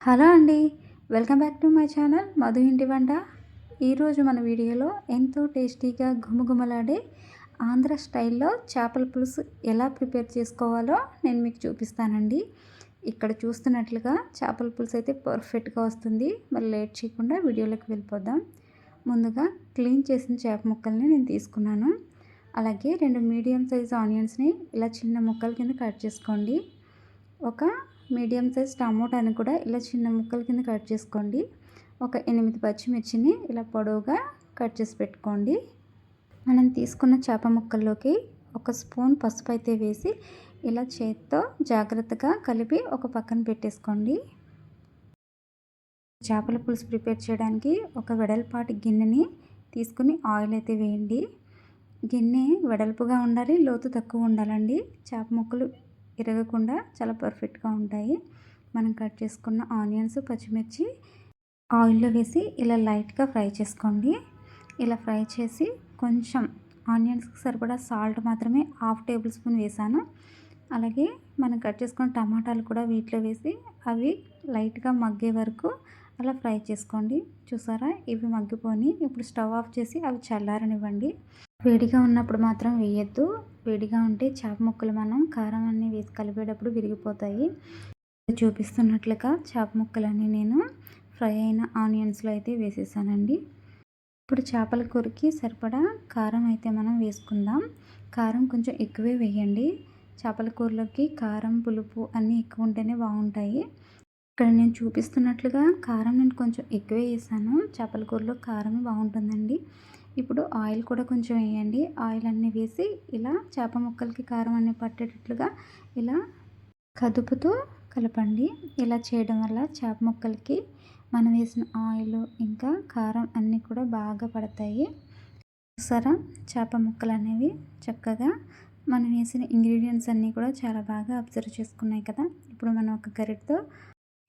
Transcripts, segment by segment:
Hello అండి. Welcome back to my channel Madhu ఇంటి వంట. ఈరోజు మన వీడియోలో ఎంతో టేస్టీగా గుమగుమలాడే ఆంధ్ర స్టైల్లో చేపల పులుసు ఎలా ప్రిపేర్ చేసుకోవాలో నేను మీకు చూపిస్తానండి. ఇక్కడ చూస్తున్నట్లుగా చేపల పులుసు అయితే పర్ఫెక్ట్గా వస్తుంది. మరి లేట్ చేయకుండా వీడియోలోకి వెళ్ళిపోదాం. ముందుగా క్లీన్ చేసిన చేప ముక్కల్ని నేను తీసుకున్నాను. అలాగే 2 మీడియం సైజ్ ఆనియన్స్ని ఇలా చిన్న ముక్కల కింద కట్ చేసుకోండి. ఒక మీడియం సైజ్ టమోటాని కూడా ఇలా చిన్న ముక్కల కింద కట్ చేసుకోండి. ఒక 8 పచ్చిమిర్చిని ఇలా పొడవుగా కట్ చేసి పెట్టుకోండి. మనం తీసుకున్న చేప ముక్కల్లోకి ఒక స్పూన్ పసుపు అయితే వేసి ఇలా చేతితో జాగ్రత్తగా కలిపి ఒక పక్కన పెట్టేసుకోండి. చేపల పులుసు ప్రిపేర్ చేయడానికి ఒక వెడల్పాటి గిన్నెని తీసుకుని ఆయిల్ అయితే వేయండి. గిన్నె వెడల్పుగా ఉండాలి, లోతు తక్కువ ఉండాలండి. చేప ముక్కలు ఇరగకుండా చాలా పర్ఫెక్ట్గా ఉంటాయి. మనం కట్ చేసుకున్న ఆనియన్స్, పచ్చిమిర్చి ఆయిల్లో వేసి ఇలా లైట్గా ఫ్రై చేసుకోండి. ఇలా ఫ్రై చేసి కొంచెం ఆనియన్స్కి సరిపడా సాల్ట్ మాత్రమే 1/2 టేబుల్ స్పూన్ వేసాను. అలాగే మనం కట్ చేసుకున్న టమాటాలు కూడా వీటిలో వేసి అవి లైట్గా మగ్గే వరకు అలా ఫ్రై చేసుకోండి. చూసారా, ఇవి మగ్గిపోయి ఇప్పుడు స్టవ్ ఆఫ్ చేసి అవి చల్లారనివ్వండి. వేడిగా ఉన్నప్పుడు మాత్రం వేయద్దు. వేడిగా ఉంటే చేప ముక్కలు మనం కారం అన్నీ వేసి కలిపేటప్పుడు విరిగిపోతాయి. చూపిస్తున్నట్లుగా చేప ముక్కలన్నీ నేను ఫ్రై అయిన ఆనియన్స్లో అయితే వేసేసానండి. ఇప్పుడు చేపల కూరకి సరిపడా కారం అయితే మనం వేసుకుందాం. కారం కొంచెం ఎక్కువే వేయండి. చేపల కూరలోకి కారం, పులుపు అన్నీ ఎక్కువ ఉంటేనే బాగుంటాయి. ఇక్కడ నేను చూపిస్తున్నట్లుగా కారం నేను కొంచెం ఎక్కువే వేసాను. చేపల కూరలో కారమే బాగుంటుందండి. ఇప్పుడు ఆయిల్ కూడా కొంచెం వేయండి. ఆయిల్ అన్నీ వేసి ఇలా చేప ముక్కలకి కారం అన్నీ పట్టేటట్లుగా ఇలా కదుపుతూ కలపండి. ఇలా చేయడం వల్ల చేప ముక్కలకి మనం వేసిన ఆయిల్ ఇంకా కారం అన్నీ కూడా బాగా పడతాయి. చూసారా, చేప ముక్కలు అనేవి చక్కగా మనం వేసిన ఇంగ్రీడియంట్స్ అన్నీ కూడా చాలా బాగా అబ్జర్వ్ చేసుకున్నాయి కదా. ఇప్పుడు మనం ఒక గరిటతో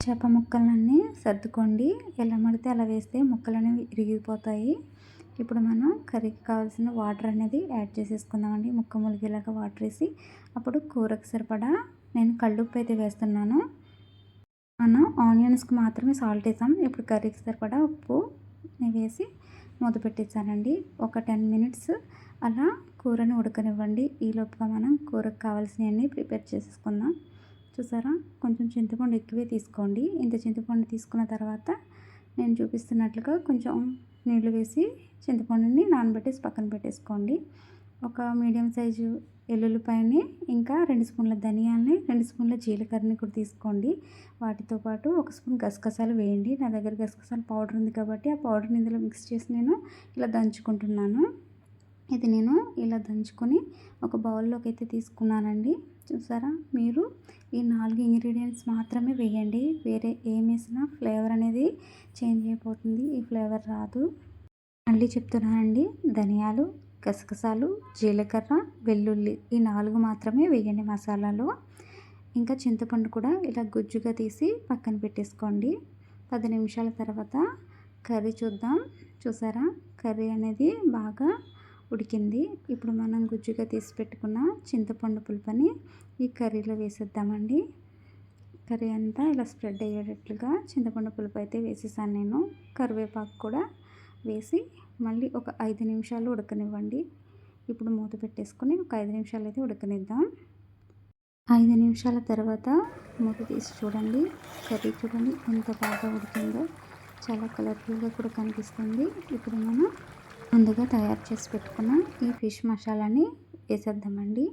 చేప ముక్కలన్నీ సర్దుకోండి. ఎలా మడితే అలా వేస్తే ముక్కలు అనేవి ఇరిగిపోతాయి. ఇప్పుడు మనం కర్రీకి కావాల్సిన వాటర్ అనేది యాడ్ చేసేసుకుందామండి. ముక్క ములిగేలాగా వాటర్ వేసి అప్పుడు కూరకు సరిపడా నేను కల్లుప్పు అయితే వేస్తున్నాను. మనం ఆనియన్స్కి మాత్రమే సాల్ట్ వేసాం. ఇప్పుడు కర్రీకి సరిపడా ఉప్పు వేసి మూత పెట్టేసానండి. ఒక 10 మినిట్స్ అలా కూరని ఉడకనివ్వండి. ఈలోపుగా మనం కూరకు కావాల్సినవన్నీ ప్రిపేర్ చేసేసుకుందాం. చూసారా, కొంచెం చింతపండు ఎక్కువే తీసుకోండి. ఇంత చింతపండు తీసుకున్న తర్వాత నేను చూపిస్తున్నట్లుగా కొంచెం నీళ్లు వేసి చింతపండుని నానబెట్టేసి పక్కన పెట్టేసుకోండి. ఒక మీడియం సైజు ఎల్లుల్లిపాయని ఇంకా 2 స్పూన్ల ధనియాలని, 2 స్పూన్ల జీలకర్రని కూడా తీసుకోండి. వాటితో పాటు 1 స్పూన్ గసగసాలు వేయండి. నా దగ్గర గసగసాల పౌడర్ ఉంది కాబట్టి ఆ పౌడర్ని ఇందులో మిక్స్ చేసి నేను ఇలా దంచుకుంటున్నాను. ఇది నేను ఇలా దంచుకొని ఒక బౌల్లోకి అయితే తీసుకున్నానండి. చూసారా, మీరు ఈ 4 ఇంగ్రీడియంట్స్ మాత్రమే వేయండి. వేరే ఏం వేసినా ఫ్లేవర్ అనేది చేంజ్ అయిపోతుంది. ఈ ఫ్లేవర్ రాదు. మళ్ళీ చెప్తున్నానండి, ధనియాలు, గసగసాలు, జీలకర్ర, వెల్లుల్లి ఈ 4 మాత్రమే వేయండి మసాలాలో. ఇంకా చింతపండు కూడా ఇలా గుజ్జుగా తీసి పక్కన పెట్టేసుకోండి. 10 నిమిషాల తర్వాత కర్రీ చూద్దాం. చూసారా, కర్రీ అనేది బాగా ఉడికింది. ఇప్పుడు మనం గుజ్జుగా తీసి పెట్టుకున్న చింతపండు పులుపుని ఈ కర్రీలో వేసేద్దామండి. కర్రీ అంతా ఇలా స్ప్రెడ్ అయ్యేటట్లుగా చింతపండు పులుపు అయితే వేసేసాను నేను. కరివేపాకు కూడా వేసి మళ్ళీ ఒక 5 నిమిషాలు ఉడకనివ్వండి. ఇప్పుడు మూత పెట్టేసుకొని ఒక 5 నిమిషాలు అయితే ఉడకనిద్దాం. 5 నిమిషాల తర్వాత మూత తీసి చూడండి. కర్రీ చూడండి ఎంత బాగా ఉడికిందో. చాలా కలర్ఫుల్గా కూడా కనిపిస్తుంది. ఇప్పుడు మనం ముందుగా తయారు చేసి పెట్టుకున్న ఈ ఫిష్ మసాలాని వేసేద్దామండి.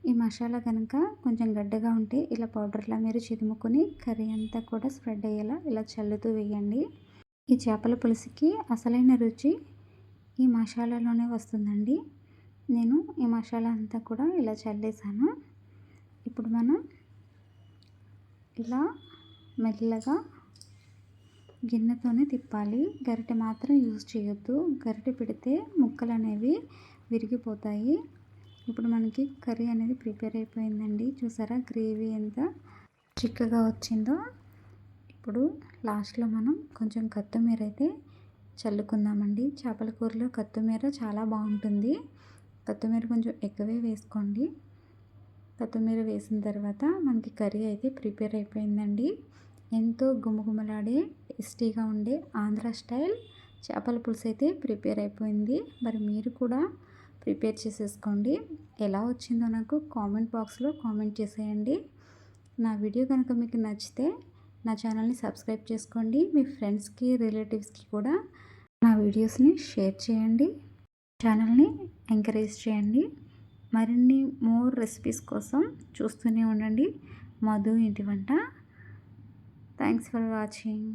ఈ మసాలా కనుక కొంచెం గడ్డగా ఉంటే ఇలా పౌడర్లా మీరు చిదుముకొని కర్రీ అంతా కూడా స్ప్రెడ్ అయ్యేలా ఇలా చల్లుతూ వేయండి. ఈ చేపల పులుసుకి అసలైన రుచి ఈ మసాలాలోనే వస్తుందండి. నేను ఈ మసాలా అంతా కూడా ఇలా చల్లేసాను. ఇప్పుడు మనం ఇలా మెల్లగా గిన్నెతోనే తిప్పాలి. గరిటె మాత్రం యూజ్ చేయొద్దు. గరిటె పెడితే ముక్కలు అనేవి విరిగిపోతాయి. ఇప్పుడు మనకి కర్రీ అనేది ప్రిపేర్ అయిపోయిందండి. చూసారా, గ్రేవీ ఎంత చిక్కగా వచ్చిందో. ఇప్పుడు లాస్ట్లో మనం కొంచెం కొత్తిమీర అయితే చల్లుకుందామండి. చేపల కూరలో కొత్తిమీర చాలా బాగుంటుంది. కొత్తిమీర కొంచెం ఎక్కువే వేసుకోండి. కొత్తిమీర వేసిన తర్వాత మనకి కర్రీ అయితే ప్రిపేర్ అయిపోయిందండి. ఎంతో గుమగుమలాడే టేస్టీగా ఉండే ఆంధ్ర స్టైల్ చేపల పులుసు అయితే ప్రిపేర్ అయిపోయింది. మరి మీరు కూడా ప్రిపేర్ చేసేసుకోండి. ఎలా వచ్చిందో నాకు కామెంట్ బాక్స్లో కామెంట్ చేసేయండి. నా వీడియో కనుక మీకు నచ్చితే నా ఛానల్ని సబ్స్క్రైబ్ చేసుకోండి. మీ ఫ్రెండ్స్కి రిలేటివ్స్కి కూడా నా వీడియోస్ని షేర్ చేయండి. ఛానల్ని ఎంకరేజ్ చేయండి. మరిన్ని మోర్ రెసిపీస్ కోసం చూస్తూనే ఉండండి మధు ఇంటి వంట. Thanks for watching.